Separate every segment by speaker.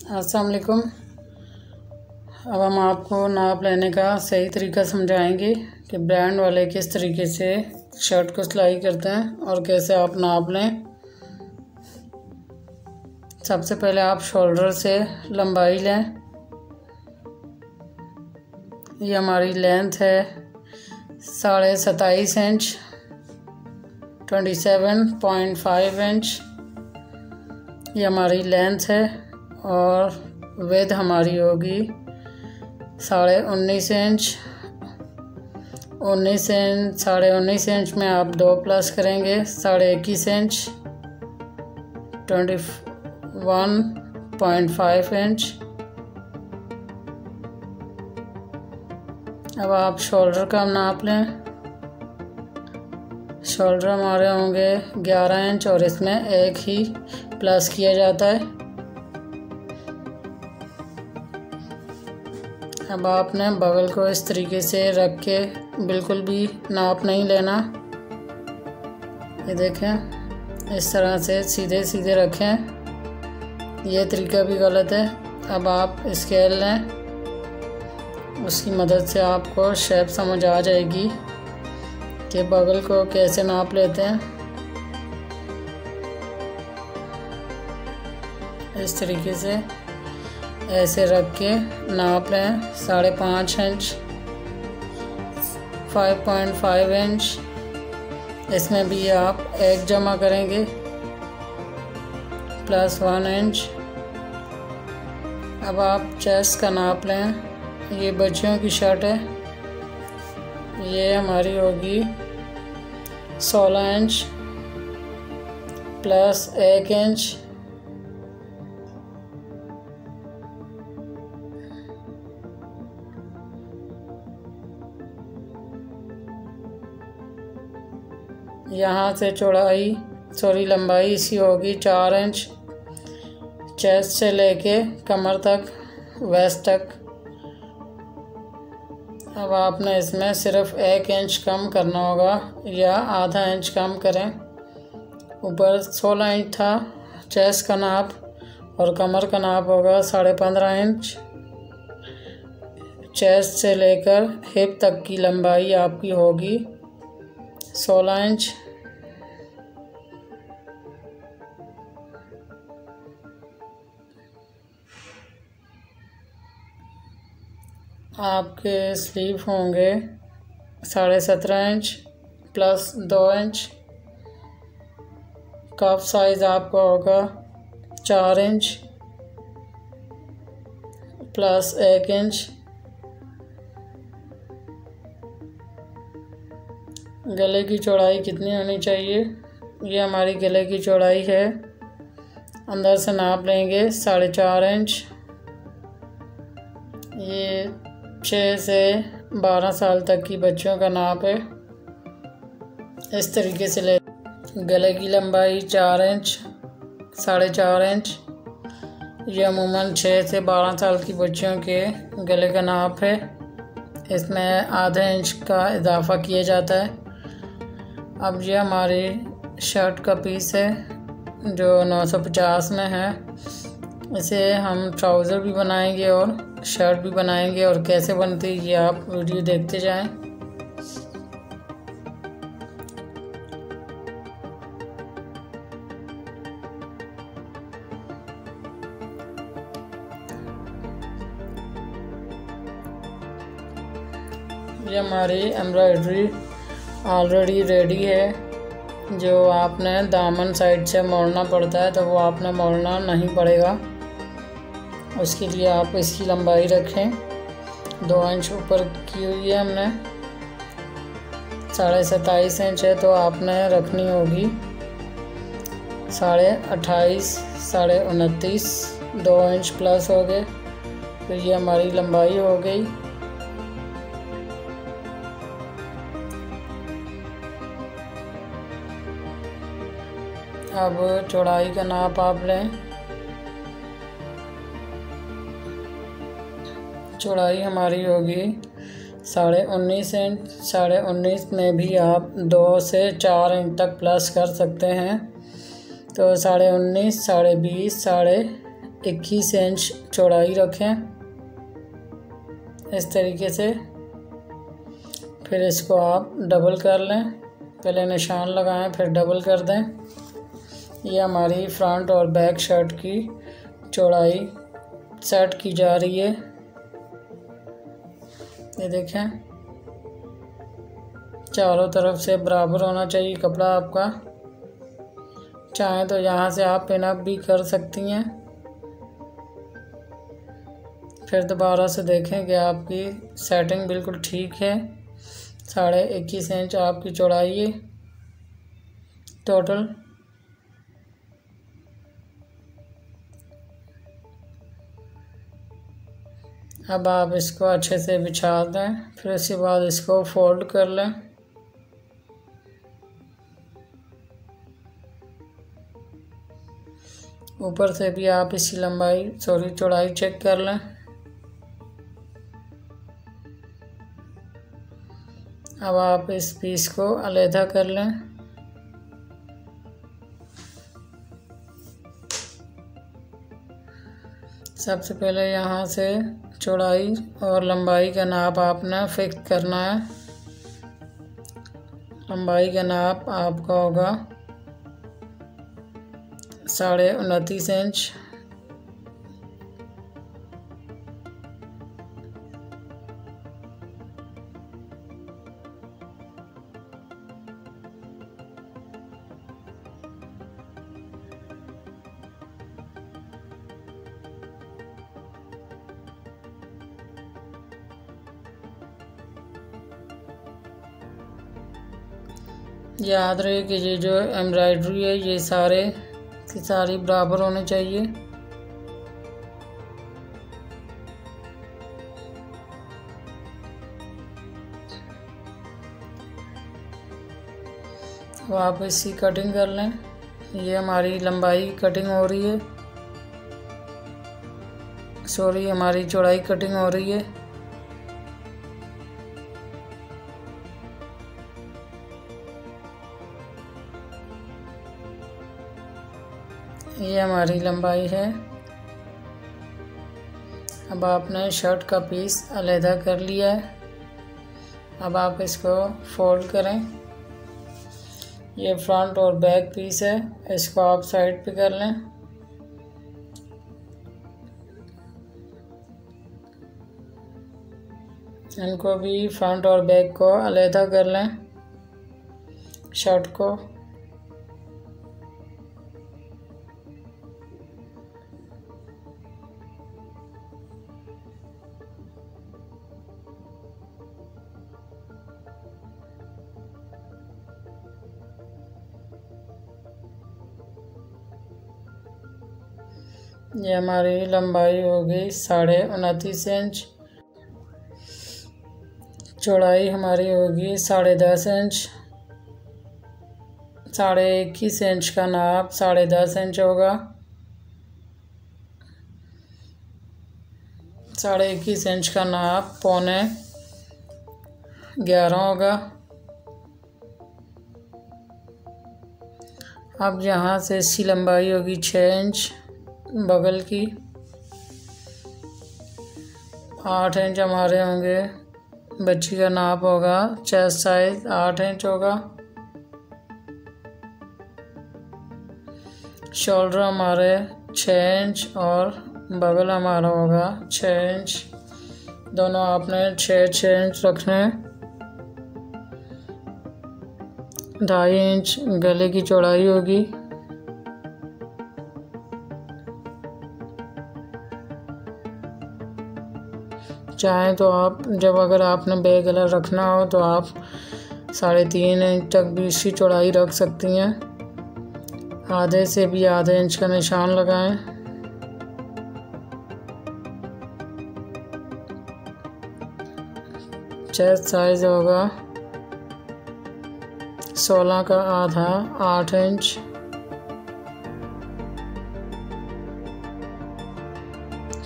Speaker 1: अस्सलाम वालेकुम। अब हम आपको नाप लेने का सही तरीका समझाएंगे कि ब्रांड वाले किस तरीके से शर्ट को सिलाई करते हैं और कैसे आप नाप लें। सबसे पहले आप शोल्डर से लंबाई लें। ये हमारी लेंथ है 27.5 इंच, 27.5 इंच ये हमारी लेंथ है और विड्थ हमारी होगी 19.5 इंच। 19.5 इंच में आप 2 प्लस करेंगे 21.5 इंच, 21.5 इंच। अब आप शोल्डर का नाप लें। शोल्डर हमारे होंगे 11 इंच और इसमें एक ही प्लस किया जाता है। अब आपने बगल को इस तरीके से रख के बिल्कुल भी नाप नहीं लेना। ये देखें, इस तरह से सीधे सीधे रखें। ये तरीका भी गलत है। अब आप स्केल लें, उसकी मदद से आपको शेप समझ आ जाएगी कि बगल को कैसे नाप लेते हैं। इस तरीके से ऐसे रख के नाप लें। 5.5 इंच, 5.5 इंच। इसमें भी आप एक जमा करेंगे +1 इंच। अब आप चेस्ट का नाप लें। ये बच्चियों की शर्ट है। ये हमारी होगी 16 इंच +1 इंच। यहाँ से लंबाई इसकी होगी 4 इंच, चेस्ट से लेके कमर तक, वेस्ट तक। अब आपने इसमें सिर्फ 1 इंच कम करना होगा या आधा इंच कम करें। ऊपर 16 इंच था चेस्ट का नाप और कमर का नाप होगा 15.5 इंच। चेस्ट से लेकर हिप तक की लंबाई आपकी होगी 16 इंच। आपके स्लीव होंगे 17.5 इंच +2 इंच। कफ साइज़ आपका होगा 4 इंच +1 इंच। गले की चौड़ाई कितनी होनी चाहिए? ये हमारी गले की चौड़ाई है। अंदर से नाप लेंगे 4.5 इंच। ये 6 से 12 साल तक की बच्चियों का नाप है। इस तरीके से ले। गले की लंबाई 4 इंच, 4.5 इंच। ये अमूमन 6 से 12 साल की बच्चियों के गले का नाप है। इसमें आधे इंच का इजाफा किया जाता है। अब ये हमारी शर्ट का पीस है जो 950 में है। इसे हम ट्राउज़र भी बनाएंगे और शर्ट भी बनाएंगे, और कैसे बनती है ये आप वीडियो देखते जाएं। ये हमारी एम्ब्रॉयडरी ऑलरेडी रेडी है। जो आपने दामन साइड से मोड़ना पड़ता है तो वो आपने मोड़ना नहीं पड़ेगा। उसके लिए आप इसकी लंबाई रखें 2 इंच ऊपर की हुई है हमने। 27.5 इंच है तो आपने रखनी होगी 28.5, 29.5, 2 इंच प्लस हो गए। तो ये हमारी लंबाई हो गई। अब चौड़ाई का नाप आप लें। चौड़ाई हमारी होगी 19.5 इंच। 19.5 में भी आप 2 से 4 इंच तक प्लस कर सकते हैं। तो 19.5, 20.5, 21 इंच चौड़ाई रखें इस तरीके से। फिर इसको आप डबल कर लें, पहले निशान लगाएं फिर डबल कर दें। ये हमारी फ्रंट और बैक शर्ट की चौड़ाई सेट की जा रही है। ये देखें, चारों तरफ से बराबर होना चाहिए कपड़ा आपका। चाहें तो यहाँ से आप पिन अप भी कर सकती हैं। फिर दोबारा से देखें कि आपकी सेटिंग बिल्कुल ठीक है। 21.5 इंच आपकी चौड़ाई है टोटल। अब आप इसको अच्छे से बिछा दें, फिर उसके बाद इसको फोल्ड कर लें। ऊपर से भी आप इसकी चौड़ाई चेक कर लें। अब आप इस पीस को अलग कर लें। सबसे पहले यहाँ से चौड़ाई और लंबाई का नाप आपने फिक्स करना है। लंबाई का नाप आपका होगा 29.5 इंच। याद रहे कि ये जो एम्ब्रॉयडरी है ये सारे की सारी बराबर होनी चाहिए। तो आप इसकी कटिंग कर लें। ये हमारी लंबाई कटिंग हो रही है, सॉरी हमारी चौड़ाई कटिंग हो रही है। ये हमारी लंबाई है। अब आपने शर्ट का पीस अलहदा कर लिया है। अब आप इसको फोल्ड करें। ये फ्रंट और बैक पीस है, इसको आप साइड पे कर लें। इनको भी फ्रंट और बैक को अलहदा कर लें शर्ट को। ये हमारी लंबाई हो गई 29.5 इंच। चौड़ाई हमारी होगी 10.5 इंच। 21.5 इंच का नाप 10.5 इंच होगा। 21.5 इंच का नाप 11.25 होगा। अब यहाँ से इसकी लंबाई होगी 6 इंच बगल की। 8 इंच हमारे होंगे, बच्ची का नाप होगा, चेस्ट साइज 8 इंच होगा। शोल्डर हमारे 6 इंच और बगल हमारा होगा 6 इंच। दोनों आपने 6 इंच रखने। 2.5 इंच गले की चौड़ाई होगी। चाहें तो आप अगर आपने बैक गला रखना हो तो आप 3.5 इंच तक भी इसकी चौड़ाई रख सकती हैं। आधे से भी आधे इंच का निशान लगाएं। चेस्ट साइज होगा 16 का आधा 8 इंच।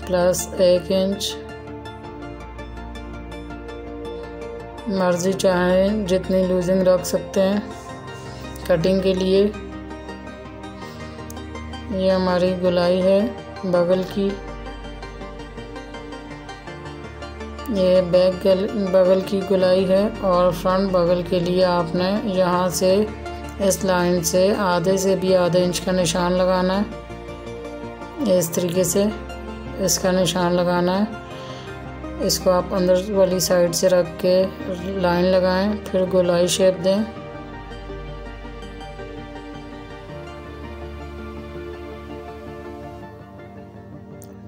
Speaker 1: Plus 1 inch. मर्ज़ी चाहें जितनी लूजिंग रख सकते हैं कटिंग के लिए। ये हमारी गोलाई है। बगल की, ये बैक बगल की गोलाई है। और फ्रंट बगल के लिए आपने यहाँ से इस लाइन से आधे से भी आधे इंच का निशान लगाना है। इस तरीके से इसका निशान लगाना है। इसको आप अंदर वाली साइड से रख के लाइन लगाएं, फिर गोलाई शेप दें।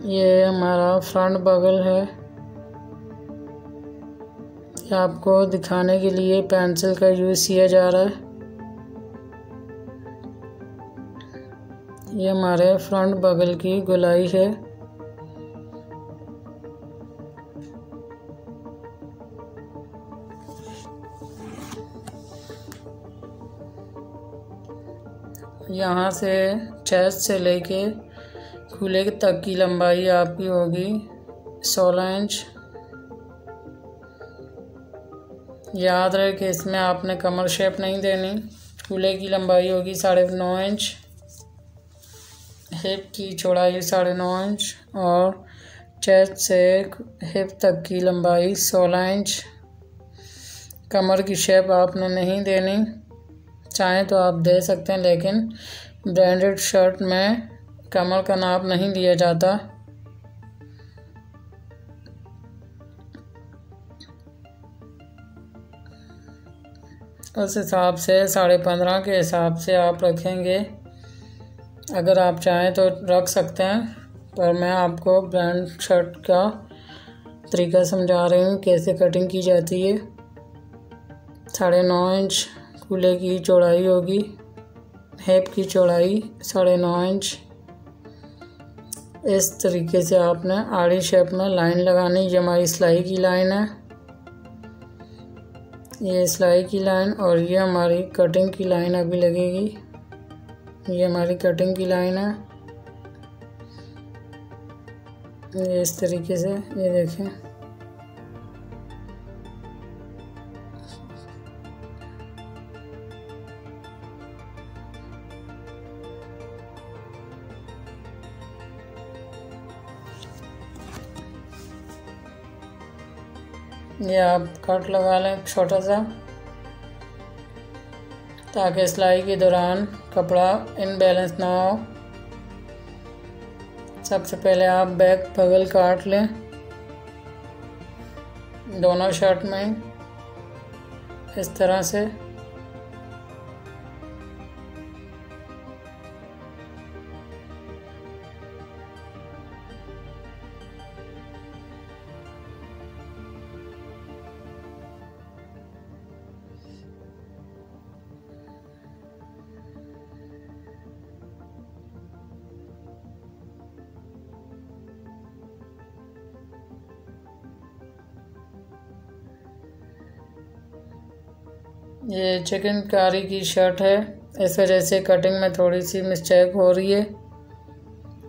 Speaker 1: ये हमारा फ्रंट बगल है। ये आपको दिखाने के लिए पेंसिल का यूज़ किया जा रहा है। ये हमारे फ्रंट बगल की गोलाई है। यहाँ से चेस्ट से लेके खुले तक की लंबाई आपकी होगी 16 इंच। याद रहे कि इसमें आपने कमर शेप नहीं देनी। खुले की लंबाई होगी 9.5 इंच, हिप की चौड़ाई 9.5 इंच और चेस्ट से हिप तक की लंबाई 16 इंच। कमर की शेप आपने नहीं देनी, चाहें तो आप दे सकते हैं, लेकिन ब्रांडेड शर्ट में कमर का नाप नहीं लिया जाता। उस हिसाब से 15.5 के हिसाब से आप रखेंगे। अगर आप चाहें तो रख सकते हैं, पर मैं आपको ब्रांड शर्ट का तरीका समझा रही हूँ कैसे कटिंग की जाती है। 9.5 इंच कूल्हे की चौड़ाई होगी, हिप की चौड़ाई 9.5 इंच। इस तरीके से आपने आड़ी शेप में लाइन लगानी। ये हमारी सिलाई की लाइन है, ये सिलाई की लाइन, और ये हमारी कटिंग की लाइन अभी लगेगी। ये हमारी कटिंग की लाइन है। ये इस तरीके से, ये देखें। ये आप कट लगा लें छोटा सा, ताकि सिलाई के दौरान कपड़ा इनबैलेंस ना हो। सबसे पहले आप बैक बगल काट लें दोनों शर्ट में इस तरह से। ये चिकनकारी की शर्ट है, इस वजह से कटिंग में थोड़ी सी मिस्टेक हो रही है।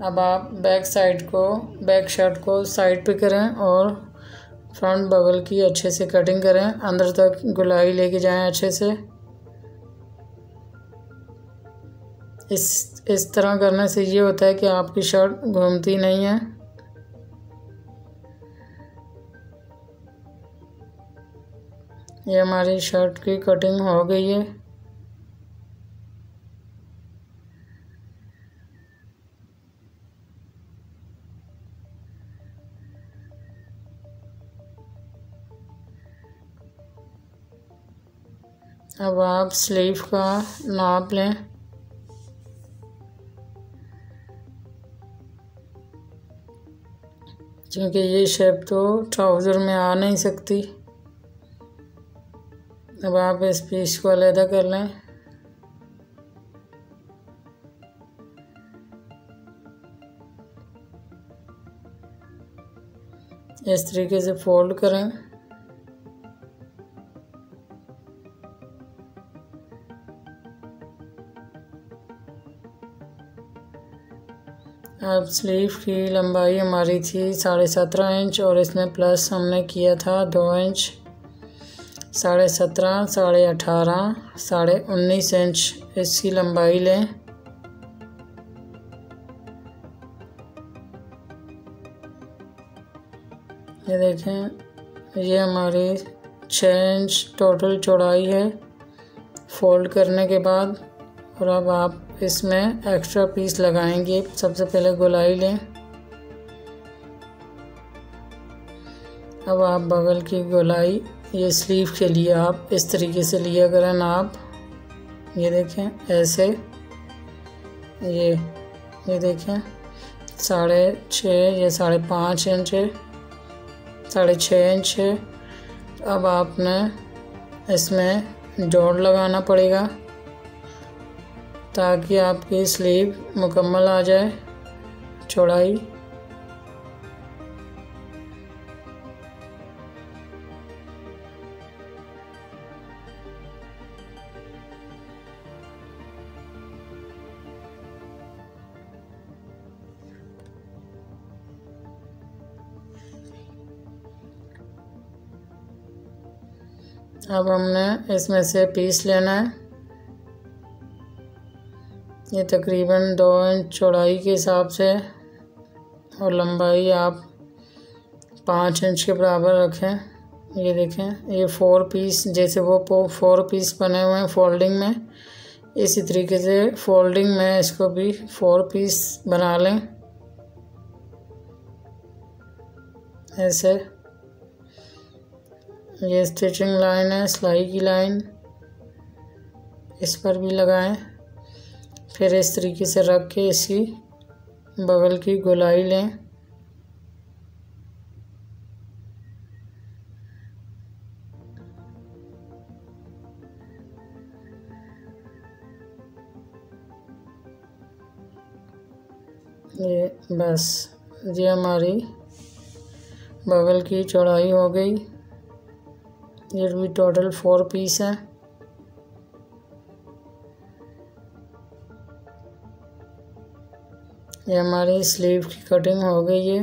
Speaker 1: अब आप बैक शर्ट को साइड पे करें और फ्रंट बगल की अच्छे से कटिंग करें, अंदर तक गुलाई लेके जाएं अच्छे से। इस तरह करने से ये होता है कि आपकी शर्ट घूमती नहीं है। ये हमारी शर्ट की कटिंग हो गई है। अब आप स्लीव का नाप लें। क्योंकि ये शेप तो ट्राउज़र में आ नहीं सकती। अब आप इस पीस को अलग कर लें। इस तरीके से फोल्ड करें। अब स्लीव की लंबाई हमारी थी 17.5 इंच और इसमें प्लस हमने किया था 2 इंच। 17.5, 18.5, 19.5 इंच इसकी लंबाई लें। ये देखें, ये हमारी 6 इंच टोटल चौड़ाई है फोल्ड करने के बाद। और अब आप इसमें एक्स्ट्रा पीस लगाएंगे। सबसे पहले गोलाई लें। अब आप बगल की गोलाई ये स्लीव के लिए आप इस तरीके से लिया करें नाप। ये देखें ऐसे, ये देखें 6.5 या 5.5 इंच है, 6.5 इंच है। अब आपने इसमें जोड़ लगाना पड़ेगा ताकि आपकी स्लीव मुकम्मल आ जाए चौड़ाई। अब हमने इसमें से पीस लेना है। ये तकरीबन 2 इंच चौड़ाई के हिसाब से और लंबाई आप 5 इंच के बराबर रखें। ये देखें, ये 4 पीस, जैसे वो 4 पीस बने हुए हैं फोल्डिंग में, इसी तरीके से फोल्डिंग में इसको भी 4 पीस बना लें ऐसे। ये स्टिचिंग लाइन है, सिलाई की लाइन, इस पर भी लगाएं। फिर इस तरीके से रख के इसकी बगल की गोलाई लें। ये बस, ये हमारी बगल की चौड़ाई हो गई। ये भी टोटल 4 पीस है। ये हमारी स्लीव की कटिंग हो गई है।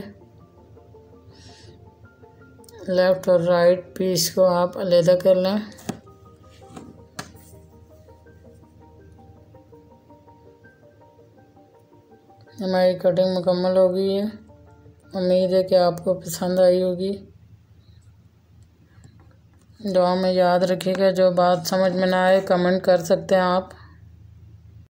Speaker 1: लेफ़्ट और राइट पीस को आप अलग कर लें। हमारी कटिंग मुकम्मल हो गई है। उम्मीद है कि आपको पसंद आई होगी। दुआ में याद रखिएगा, जो बात समझ में ना आए कमेंट कर सकते हैं आप।